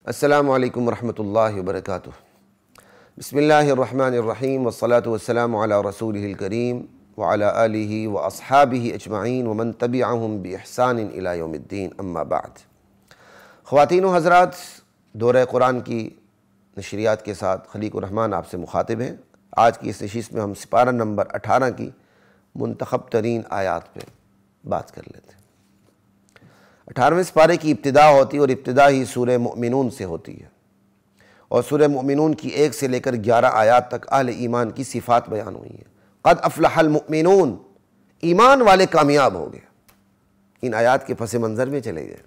السلام علیکم ورحمۃ اللہ وبرکاتہ۔ بسم اللہ الرحمن الرحیم والصلاة والسلام علی رسولہ الکریم وعلی آلہ واصحابہ اجمعین ومن تبعہم بإحسان الی یوم الدین، اما بعد۔ خواتین و حضرات، دورہ قرآن کی نشریات کے ساتھ خلیق الرحمن آپ سے مخاطب ہیں۔ آج کی اس نشست میں ہم سپارہ نمبر 18 کی منتخب ترین آیات پہ بات کر لیتے ہیں۔ 18ویں سپارے کی ابتدا ہوتی ہے اور ابتدا ہی سورہ مؤمنون سے ہوتی ہے، اور سورہ مؤمنون کی 1 سے لے کر 11 آیات تک اہل ایمان کی صفات بیان ہوئی ہیں۔ قد افلح المؤمنون، ایمان والے کامیاب ہو گئے۔ ان آیات کے پس منظر میں چلے گئے،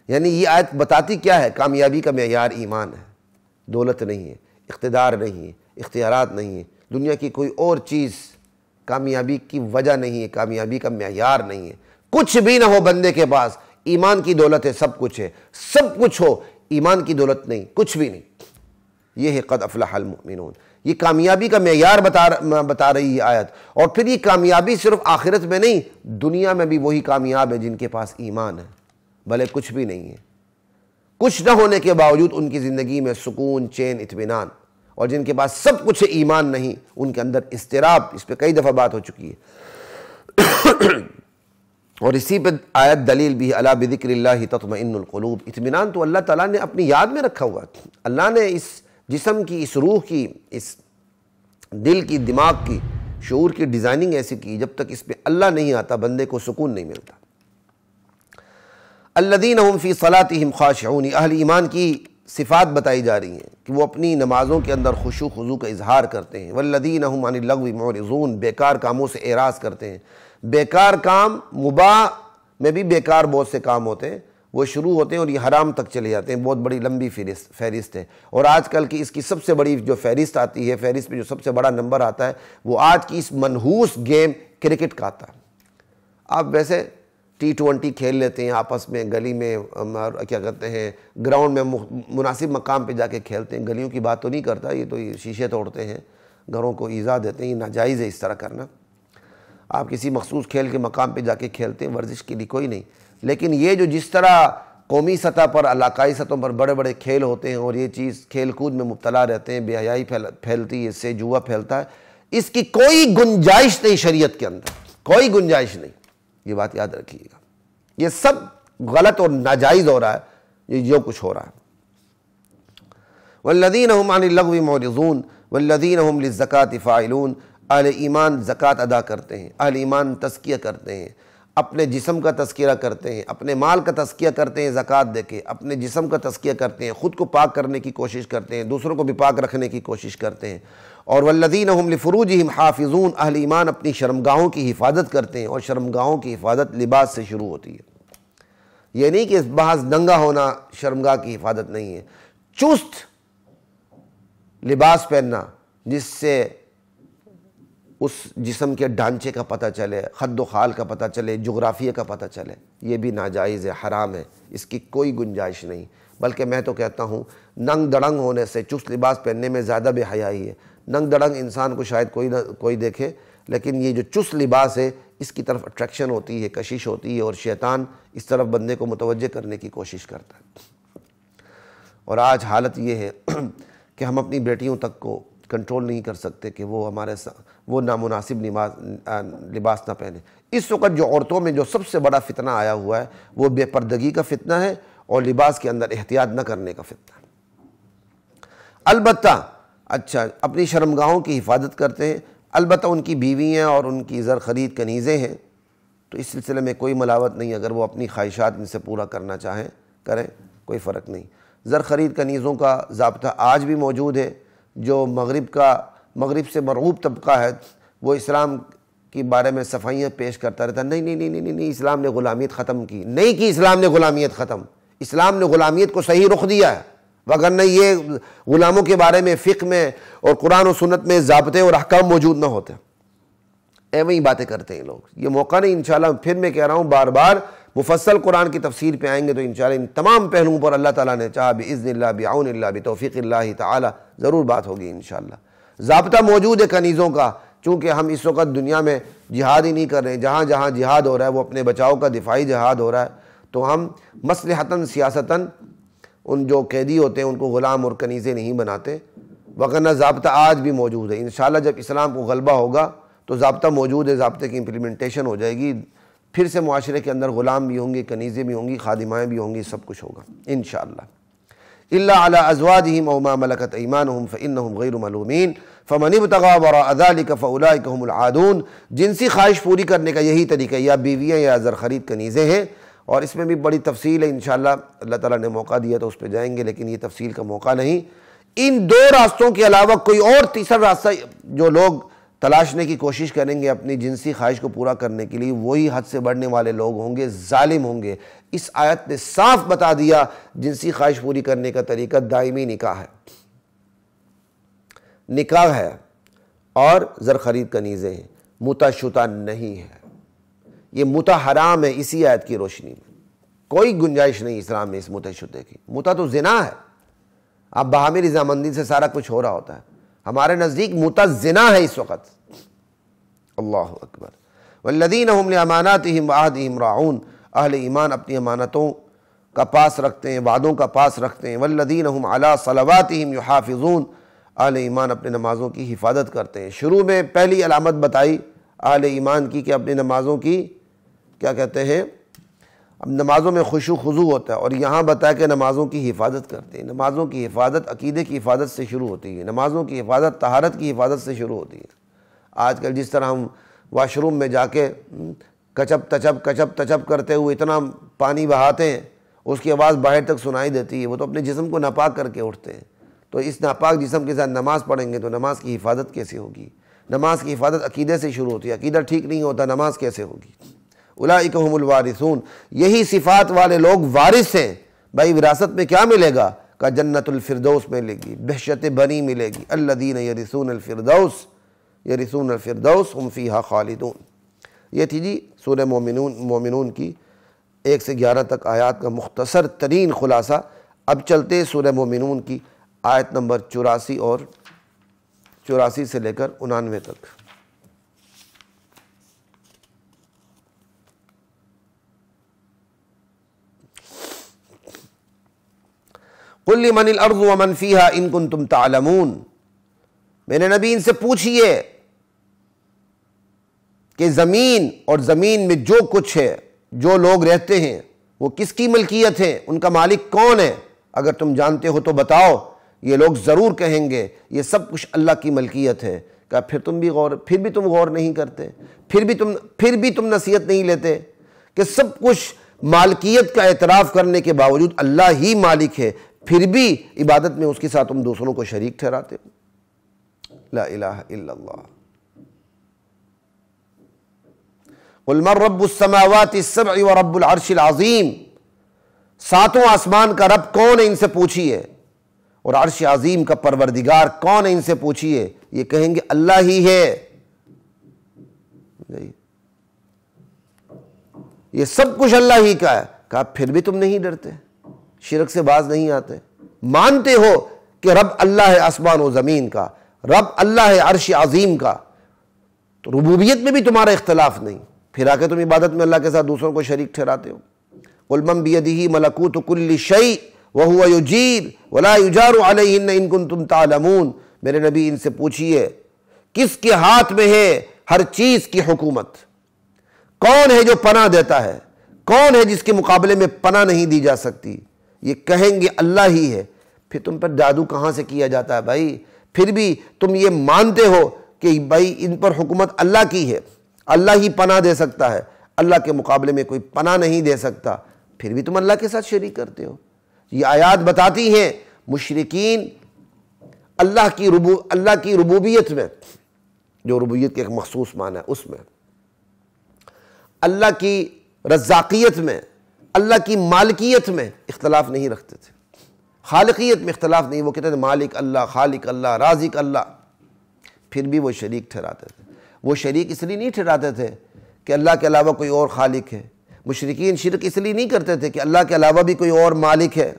یعنی یہ آیت بتاتی کیا ہے؟ کامیابی کا معیار ایمان ہے، دولت نہیں ہے، اقتدار نہیں ہے، اختیارات نہیں ہے، دنیا کی کوئی اور چیز کامیابی کی وجہ نہیں ہے، کامیابی کا معیار نہیں ہے۔ کچھ بھی نہ ہو بندے کے پاس، ایمان کی دولت ہے، سب کچھ ہے۔ سب کچھ ہو، ایمان کی دولت نہیں، کچھ بھی نہیں۔ یہ ہے قد افلح المؤمنون۔ یہ کامیابی کا معیار بتا رہی ہے آیت۔ اور پھر یہ کامیابی صرف آخرت میں نہیں، دنیا میں بھی وہی کامیاب ہے جن کے پاس ایمان ہے، بھلے کچھ بھی نہیں ہے۔ کچھ نہ ہونے کے باوجود ان کی زندگی میں سکون، چین، اطمینان، اور جن کے پاس سب کچھ ہے، ایمان نہیں، ان کے اندر اضطراب۔ اس پہ کئی دفعہ بات ہو چکی ہے۔ اور اسی پہ آیت دلیل بھی ہے، الا بذکر اللہ تطمئن القلوب۔ اطمینان تو اللہ تعالیٰ نے اپنی یاد میں رکھا ہوا ہے۔ اللہ نے اس جسم کی، اس روح کی، اس دل کی، دماغ کی، شعور کی ڈیزائننگ ایسی کی، جب تک اس پہ اللہ نہیں آتا بندے کو سکون نہیں ملتا۔ الذین هم فی صلاتہم خاشعون، اہل ایمان کی صفات بتائی جا رہی ہیں کہ وہ اپنی نمازوں کے اندر خشوع خضوع کا اظہار کرتے ہیں۔ والذین هم عن اللغو معرضون، بیکار کاموں سے اعراض کرتے ہیں۔ بیکار کام، مباح میں بھی بیکار بہت سے کام ہوتے ہیں، وہ شروع ہوتے ہیں اور یہ حرام تک چلے جاتے ہیں۔ بہت بڑی لمبی فہرست ہے، اور آج کل کی اس کی سب سے بڑی جو فہرست آتی ہے، فہرست میں جو سب سے بڑا نمبر آتا ہے، وہ آج کی اس منحوس گیم کرکٹ کا آتا ہے۔ آپ ویسے T20 کھیل لیتے ہیں آپس میں، گلی میں کیا کہتے ہیں، گراؤنڈ میں مناسب مقام پہ جا کے کھیلتے ہیں۔ گلیوں کی بات تو نہیں کرتا، یہ تو شیشے توڑتے ہیں، گھروں کو ایذا دیتے ہیں، یہ ناجائز ہے اس طرح کرنا۔ آپ کسی مخصوص کھیل کے مقام پہ جا کے کھیلتے ہیں، ورزش کے لیے کوئی نہیں۔ لیکن یہ جو جس طرح قومی سطح پر، علاقائی سطحوں پر بڑے بڑے کھیل ہوتے ہیں، اور یہ چیز کھیل کود میں مبتلا رہتے ہیں، بے حیائی پھیلتی ہے، اس سے جوا پھیلتا ہے، اس کی کوئی گنجائش نہیں شریعت کے اندر، کوئی گنجائش نہیں۔ یہ بات یاد رکھیے گا، یہ سب غلط اور ناجائز ہو رہا ہے، یہ جو کچھ ہو رہا ہے۔ والذین هم عن اللغو معرضون والذین هم للزکاة فاعلون، اہل ایمان زکوٰۃ ادا کرتے ہیں، اہل ایمان تزکیہ کرتے ہیں، اپنے جسم کا تذکرہ کرتے ہیں، اپنے مال کا تزکیہ کرتے ہیں زکوٰۃ دے کے، اپنے جسم کا تزکیہ کرتے ہیں، خود کو پاک کرنے کی کوشش کرتے ہیں، دوسروں کو بھی پاک رکھنے کی کوشش کرتے ہیں۔ اور والذین هم لفروجہم حافظون، اہل ایمان اپنی شرمگاہوں کی حفاظت کرتے ہیں، اور شرمگاہوں کی حفاظت لباس سے شروع ہوتی ہے۔ یہ نہیں کہ بعض ننگا ہونا شرمگاہ کی حفاظت نہیں ہے، چست لباس پہننا جس سے اس جسم کے ڈھانچے کا پتہ چلے، خد و خال کا پتہ چلے، جغرافیہ کا پتہ چلے، یہ بھی ناجائز ہے، حرام ہے، اس کی کوئی گنجائش نہیں۔ بلکہ میں تو کہتا ہوں ننگ دڑنگ ہونے سے، چست لباس پہننے میں زیادہ بے حیائی ہے۔ ننگ دڑنگ انسان کو شاید کوئی دیکھے، لیکن یہ جو چست لباس ہے، اس کی طرف اٹریکشن ہوتی ہے، کشش ہوتی ہے، اور شیطان اس طرف بندے کو متوجہ کرنے کی کوشش کرتا ہے۔ اور آج حالت یہ ہے کہ ہم اپنی بیٹیوں تک کو کنٹرول نہیں کر سکتے کہ وہ نامناسب لباس نہ پہنے۔ اس وقت جو عورتوں میں جو سب سے بڑا فتنہ آیا ہوا ہے، وہ بے پردگی کا فتنہ ہے، اور لباس کے اندر احتیاط نہ کرنے کا فتنہ ہے۔ البتہ اپنی شرمگاہوں کی حفاظت کرتے ہیں، البتہ ان کی بیویاں اور ان کی زر خرید کنیزیں ہیں، تو اس سلسلے میں کوئی ملاوت نہیں۔ اگر وہ اپنی خواہشات ان سے پورا کرنا چاہیں کریں، کوئی فرق نہیں۔ زر خرید کنیزوں کا ضابطہ آج بھی موجود ہے۔ جو مغرب سے مرغوب طبقہ ہے، وہ اسلام کے بارے میں صفائیاں پیش کرتا رہتا ہے، نہیں، اسلام نے غلامیت ختم کی۔ نہیں کی اسلام نے غلامیت ختم، اسلام نے غلامیت کو صحیح رخ دیا ہے، وگرنہ یہ غلاموں کے بارے میں فقہ میں اور قرآن و سنت میں ضابطے اور احکام موجود نہ ہوتے۔ ایویں ہی باتیں کرتے ہیں لوگ۔ یہ موقع نہیں، انشاءاللہ پھر میں کہہ رہا ہوں بار بار، مفصل قرآن کی تفسیر پہ آئیں گے تو انشاءاللہ ان تمام پہلوؤں پر اللہ تعالیٰ نے چاہا بإذن اللہ، بعون اللہ، بتوفیق اللہ تعالیٰ ضرور بات ہوگی انشاءاللہ۔ ضابطہ موجود ہے کنیزوں کا، چونکہ ہم اس وقت دنیا میں جہاد ہی نہیں کر رہے ہیں، جہاں جہاں جہاد ہو رہا ہے وہ اپنے بچاؤ کا دفاعی جہاد ہو رہا ہے، تو ہم مصلحتاً سیاستاً ان جو قیدی ہوتے ہیں ان کو غلام اور کنیزیں نہیں بناتے، وگرنہ ضابطہ آج بھی موجود ہے۔ انشاءاللہ جب اسلام کو غلبہ ہوگا تو ضابطہ موجود ہے، ضابطے کی امپلیمنٹیشن ہو جائے گی، پھر سے معاشرے کے اندر غلام بھی ہوں گے، کنیزیں بھی ہوں گی، خادمائیں بھی ہوں گی، سب کچھ ہوگا انشاءاللہ۔ الا علی ازواجہم او ما ملکت ایمانہم فانہم غیر ملومین فمن ابتغى وراء ذلک فاولئک هم العادون۔ جنسی خواہش پوری کرنے کا یہی طریقہ ہے، یا بیویاں یا زر خرید کنیزیں ہیں، اور اس میں بھی بڑی تفصیل ہے، انشاءاللہ اللہ تعالیٰ نے موقع دیا تو اس پہ جائیں گے، لیکن یہ تفصیل کا موقع نہیں۔ ان دو راستوں کے علاوہ کوئی اور تیسرا راستہ جو لوگ تلاشنے کی کوشش کریں گے اپنی جنسی خواہش کو پورا کرنے کے لیے، وہی حد سے بڑھنے والے لوگ ہوں گے، ظالم ہوں گے۔ اس آیت نے صاف بتا دیا جنسی خواہش پوری کرنے کا طریقہ دائمی نکاح ہے، نکاح ہے اور زر خرید کنیزیں ہیں، متع شتہ نہیں ہے۔ یہ متع حرام ہے اسی آیت کی روشنی میں، کوئی گنجائش نہیں اسلام میں اس متع شتہ کی۔ متع تو زنا ہے، اب باہمی رضامندی سے سارا کچھ ہو رہا ہوتا ہے، ہمارے نزدیک متع زنا ہے اس وقت۔ اللہ اکبر۔ والذین هم لاماناتهم وعہدهم راعون، اہل ایمان اپنی امانتوں کا پاس رکھتے ہیں، وعدوں کا پاس رکھتے ہیں۔ والذین هم علی صلواتهم یحافظون، اہل ایمان اپنے نمازوں کی حفاظت کرتے ہیں۔ شروع میں پہلی علامت بتائی اہل ایمان کی کہ اپنی نمازوں کی کیا کہتے ہیں، اب نمازوں میں خشوع خضوع ہوتا ہے، اور یہاں بتایا کہ نمازوں کی حفاظت کرتے ہیں۔ نمازوں کی حفاظت عقیدے کی حفاظت سے شروع ہوتی ہے، نمازوں کی حفاظت طہارت کی حفاظت سے شروع ہوتی ہے۔ آج کل جس طرح ہم واش روم میں جا کے کچپ تچپ کرتے ہوئے اتنا پانی بہاتے ہیں، اس کی آواز باہر تک سنائی دیتی ہے، وہ تو اپنے جسم کو ناپاک کر کے اٹھتے ہیں۔ تو اس ناپاک جسم کے ساتھ نماز پڑھیں گے تو نماز کی حفاظت کیسے ہوگی؟ نماز کی حفاظت عقیدے سے شروع ہوتی ہے، عقیدہ ٹھیک نہیں ہوتا نماز کیسے ہوگی؟ اولئک هم الوارثون، یہی صفات والے لوگ وارث ہیں۔ بھائی وراثت میں کیا ملے گا؟ کہ جنت الفردوس ملے گی، بہشت بنی ملے گی۔ الذین یرثون الفردوس ہم فیہا خالدون۔ یہ تھی جی سورہ مومنون کی 1 سے 11 تک آیات کا مختصر ترین خلاصہ۔ اب چلتے سورہ مومنون کی آیت نمبر 84 سے لے کر 99 تک۔ قل لمن الارض ومن فیہا ان کنتم تعلمون، میرے نبی ان سے پوچھئے کہ زمین اور زمین میں جو کچھ ہے، جو لوگ رہتے ہیں، وہ کس کی ملکیت ہے، ان کا مالک کون ہے؟ اگر تم جانتے ہو تو بتاؤ۔ یہ لوگ ضرور کہیں گے یہ سب کچھ اللہ کی ملکیت ہے۔ کہ پھر بھی تم غور نہیں کرتے، پھر بھی تم نصیحت نہیں لیتے کہ سب کچھ مالکیت کا اعتراف کرنے کے باوجود اللہ ہی مالک ہے، پھر بھی عبادت میں اس کے ساتھ تم دوسروں کو شریک ٹھہراتے ہو۔ لا الہ الا اللہ۔ قل من رب السماوات السبع ورب العرش العظیم، ساتوں آسمان کا رب کون ہے ان سے پوچھئے، اور عرش عظیم کا پروردگار کون ہے ان سے پوچھئے۔ یہ کہیں گے اللہ ہی ہے۔ یہ سب کچھ اللہ ہی کا ہے۔ کہا پھر بھی تم نہیں ڈرتے، شرک سے باز نہیں آتے، مانتے ہو کہ رب اللہ ہے آسمان و زمین کا، رب اللہ ہے عرش عظیم کا، تو ربوبیت میں بھی تمہارا اختلاف نہیں، پھر آ کے تم عبادت میں اللہ کے ساتھ دوسروں کو شریک ٹھہراتے ہو۔ قل من بیدہ ملکوت کل شیء وہو یجیر ولا یجار علیہن ان کنتم تعلمون، میرے نبی ان سے پوچھئے کس کے ہاتھ میں ہے ہر چیز کی حکومت، کون ہے جو پناہ دیتا ہے، کون ہے جس کے مقابلے میں پناہ نہیں دی جا سکتی؟ یہ کہیں گے اللہ ہی ہے۔ پھر تم پر جادو کہاں سے کیا جاتا ہے بھائی؟ پھر بھی تم یہ مانتے ہو کہ بھائی ان پر حکومت اللہ کی ہے، اللہ ہی پناہ دے سکتا ہے، اللہ کے مقابلے میں کوئی پناہ نہیں دے سکتا، پھر بھی تم اللہ کے ساتھ شریک کرتے ہو۔ یہ آیات بتاتی ہیں مشرکین اللہ کی ربوبیت میں، جو ربوبیت کے ایک مخصوص معنی ہے، اس میں اللہ کی رزاقیت میں، اللہ کی مالکیت میں اختلاف نہیں رکھتے تھے، خالقیت میں اختلاف نہیں۔ وہ کہتے تھے مالک اللہ، خالق اللہ، رازق اللہ، پھر بھی وہ شریک ٹھہراتے تھے۔ وہ شریک اس لیے نہیں ٹھہراتے تھے کہ اللہ کے علاوہ کوئی اور خالق ہے۔ مشرکین شرک اس لیے نہیں کرتے تھے کہ اللہ کے علاوہ بھی کوئی اور مالک ہے،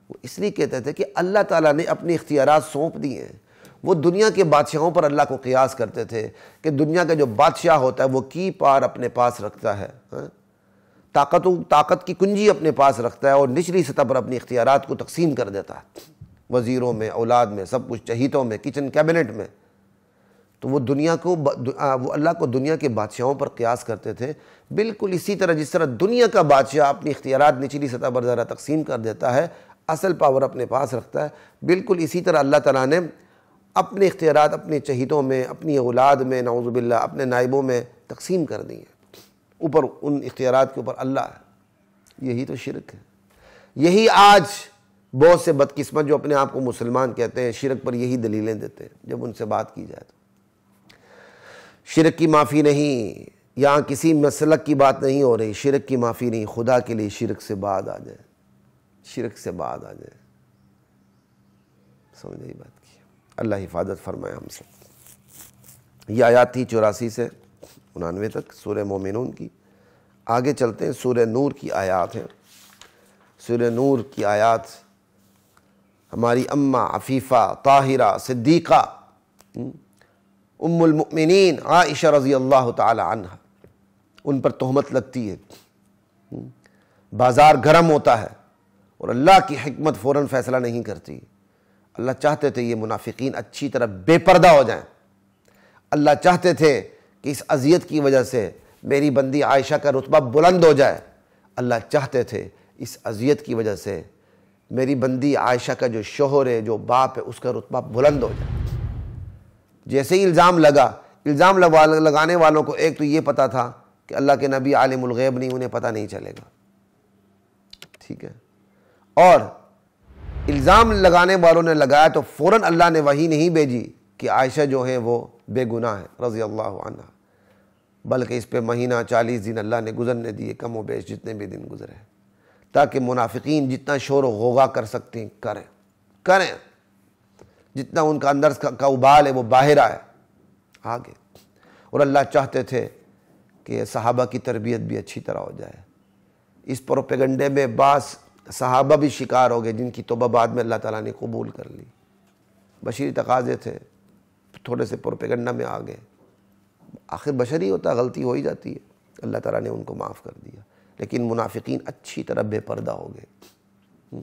وہ اس لیے کہتے تھے کہ اللہ تعالیٰ نے اپنے اختیارات سونپ دیے ہیں۔ وہ دنیا کے بادشاہوں پر اللہ کو قیاس کرتے تھے کہ دنیا کا جو بادشاہ ہوتا ہے وہ کی پار اپنے پاس رکھتا ہے، طاقت کی کنجی اپنے پاس رکھتا ہے اور نچلی سطح پر اپنی اختیارات کو تقسیم کر دیتا ہے، وزیروں میں، اولاد میں، سب کچھ، چہیتوں میں، کچن کیبنٹ میں. تو وہ وہ اللہ کو دنیا کے بادشاہوں پر قیاس کرتے تھے. بالکل اسی طرح جس طرح دنیا کا بادشاہ اپنی اختیارات نچلی سطح پر ذرا تقسیم کر دیتا ہے، اصل پاور اپنے پاس رکھتا ہے، بالکل اسی طرح اللہ تعالیٰ نے اپنے اختیارات اپنے چہیتوں میں، اپنی اولاد میں، نعوذ باللہ اپنے نائبوں میں تقسیم کر دی ہیں. اوپر ان اختیارات کے اوپر اللہ ہے. یہی تو شرک ہے. یہی آج بہت سے بدقسمت جو اپنے آپ کو مسلمان کہتے ہیں شرک پر یہی دلیلیں دیتے ہیں. جب ان سے بات کی جائے تو شرک کی معافی نہیں، یہاں کسی مسلک کی بات نہیں ہو رہی، شرک کی معافی نہیں. خدا کے لیے شرک سے بعد آ جائے، شرک سے بعد آ جائے. سمجھ گئی بات کی؟ اللہ حفاظت فرمائے ہم سے. یہ آیات تھی 84 سے 99 تک سورہ مومنون کی. آگے چلتے ہیں، سورہ نور کی آیات ہیں. سورہ نور کی آیات ہماری اماں عفیفہ طاہرہ صدیقہ ام المؤمنین عائشہ رضی اللہ تعالی عنہ، ان پر تہمت لگتی ہے. بازار گرم ہوتا ہے اور اللہ کی حکمت فوراً فیصلہ نہیں کرتی. اللہ چاہتے تھے یہ منافقین اچھی طرح بے پردہ ہو جائیں. اللہ چاہتے تھے کہ اس اذیت کی وجہ سے میری بندی عائشہ کا رتبہ بلند ہو جائے. اللہ چاہتے تھے اس اذیت کی وجہ سے میری بندی عائشہ کا جو شوہر ہے، جو باپ ہے، اس کا رتبہ بلند ہو جائے. جیسے ہی الزام لگانے والوں کو ایک تو یہ پتا تھا کہ اللہ کے نبی عالم الغیب نہیں، انہیں پتہ نہیں چلے گا، ٹھیک ہے. اور الزام لگانے والوں نے لگایا تو فوراً اللہ نے وحی نہیں بھیجی کہ عائشہ جو ہیں وہ بے گناہ ہے رضی اللہ عنہ، بلکہ اس پہ مہینہ 40 دن اللہ نے گزرنے دیے، کم و بیش جتنے بھی دن گزرے، تاکہ منافقین جتنا شور و غوغا کر سکتے ہیں کریں، جتنا ان کا اندر کا ابال ہے وہ باہر آئے آگے. اور اللہ چاہتے تھے کہ صحابہ کی تربیت بھی اچھی طرح ہو جائے. اس پروپیگنڈے میں بعض صحابہ بھی شکار ہو گئے جن کی توبہ بعد میں اللہ تعالیٰ نے قبول کر لی. بشری تقاضے تھے، تھوڑے سے پروپیگنڈا میں آ گئے. آخر بشری ہوتا، غلطی ہو ہی جاتی ہے. اللہ تعالیٰ نے ان کو معاف کر دیا. لیکن منافقین اچھی طرح بے پردہ ہو گئے.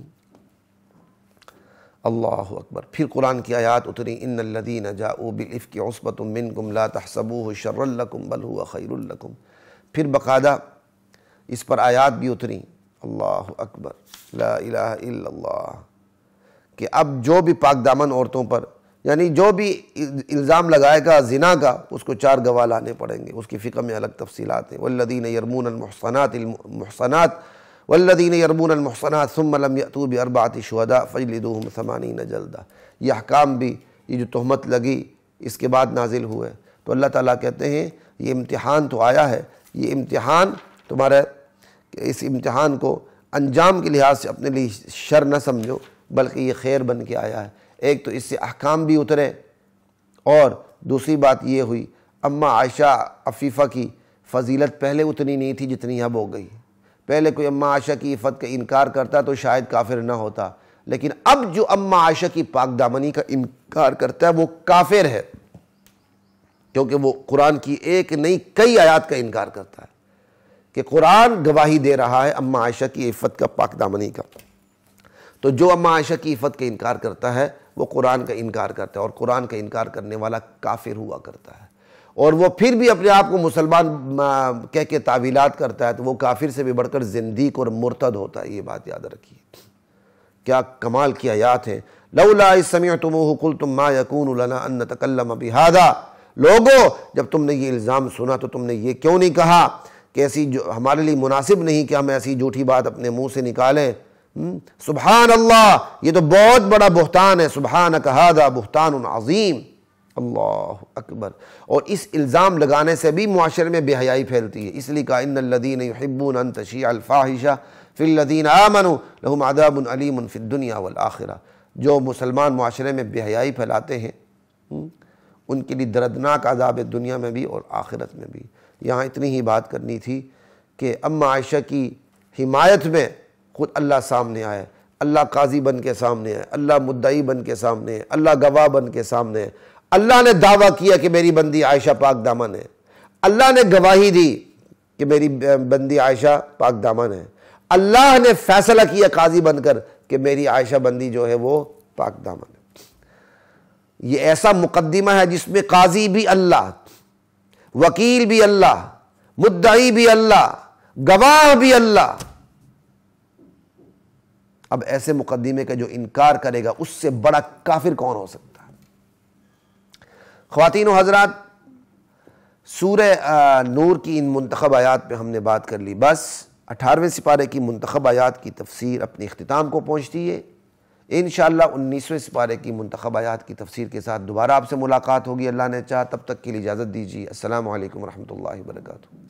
اللہ اکبر. پھر قرآن کی آیات اتری، ان الذین جاؤوا بالافک عصبۃ منکم لا تحسبوه شرا لکم بل هو خیر لکم. پھر باقاعدہ اس پر آیات بھی اتری، اللہ اکبر لا الہ الا اللہ، کہ اب جو بھی پاک دامن عورتوں پر، یعنی جو بھی الزام لگائے گا زنا کا، اس کو 4 گواہ لانے پڑیں گے. اس کی فقہ میں الگ تفصیلات ہیں. والذین یرمون المحصنات والذین یرمون المحصنات ثم لم یأتوا بأربعة شہداء فاجلدوہم 80 جلدہ. یہ احکام بھی، یہ جو تہمت لگی اس کے بعد نازل ہوئے. تو اللہ تعالیٰ کہتے ہیں یہ امتحان تو آیا ہے، یہ امتحان تمہارا، اس امتحان کو انجام کے لحاظ سے اپنے لیے شر نہ سمجھو، بلکہ یہ خیر بن کے آیا ہے. ایک تو اس سے احکام بھی اترے، اور دوسری بات یہ ہوئی اماں عائشہ عفیفہ کی فضیلت پہلے اتنی نہیں تھی جتنی اب ہو گئی. پہلے کوئی اماں عائشہ کی عفت کا انکار کرتا تو شاید کافر نہ ہوتا، لیکن اب جو اماں عائشہ کی پاک دامنی کا انکار کرتا ہے وہ کافر ہے، کیونکہ وہ قرآن کی ایک نہیں کئی آیات کا انکار کرتا ہے کہ قرآن گواہی دے رہا ہے اماں عائشہ کی عفت کا، پاک دامنی کا. تو جو اماں عائشہ کی عفت کا انکار کرتا ہے وہ قرآن کا انکار کرتا ہے، اور قرآن کا انکار کرنے والا کافر ہوا کرتا ہے. اور وہ پھر بھی اپنے آپ کو مسلمان کہہ کے تعویلات کرتا ہے تو وہ کافر سے بھی بڑھ کر زندیق اور مرتد ہوتا ہے. یہ بات یاد رکھیے. کیا کمال کی آیات ہیں. لولا اذ سمعتموہ قلتم ما یکون لنا ان نتکلم بہذا. لوگو جب تم نے یہ الزام سنا تو تم نے یہ کیوں نہیں کہا کہ ایسی جو ہمارے لیے مناسب نہیں کہ ہم ایسی جھوٹی بات اپنے منہ سے نکالیں. سبحان اللہ، یہ تو بہت بڑا بہتان ہے. سبحانک ھذا بہتان عظیم. اللہ اکبر. اور اس الزام لگانے سے بھی معاشرے میں بے حیائی پھیلتی ہے. اس لیے کہا ان الذین یحبون ان تشیع الفاحشہ فی الذین آمنوا لہم عذاب علیم فی الدنیا والآخرہ. جو مسلمان معاشرے میں بے حیائی پھیلاتے ہیں ان کے لیے دردناک عذاب دنیا میں بھی اور آخرت میں بھی. یہاں اتنی ہی بات کرنی تھی کہ اماں عائشہ کی حمایت میں خود اللہ سامنے آئے، اللہ قاضی بن کے سامنے ہے، اللہ مدعی بن کے سامنے ہے، اللہ گواہ بن کے سامنے ہے. اللہ نے دعویٰ کیا کہ میری بندی عائشہ پاک دامن ہے. اللہ نے گواہی دی کہ میری بندی عائشہ پاک دامن ہے، اللہ نے فیصلہ کیا قاضی بن کر کہ میری عائشہ بندی جو ہے وہ پاک دامن ہے۔ یہ ایسا مقدمہ ہے جس میں قاضی بھی اللہ، وکیل بھی اللہ، مدعی بھی اللہ، گواہ بھی اللہ۔ اب ایسے مقدمے کا جو انکار کرے گا اس سے بڑا کافر کون ہو سکتا ہے؟ خواتین و حضرات، سورہ نور کی ان منتخب آیات پہ ہم نے بات کر لی، بس 18ویں سپارے کی منتخب آیات کی تفسیر اپنے اختتام کو پہنچتی ہے۔ انشاءاللہ 19ویں سپارے کی منتخب آیات کی تفسیر کے ساتھ دوبارہ آپ سے ملاقات ہوگی، اللہ نے چاہا۔ تب تک کے لیے اجازت دیجیے۔ السلام علیکم ورحمۃ اللہ وبرکاتہ۔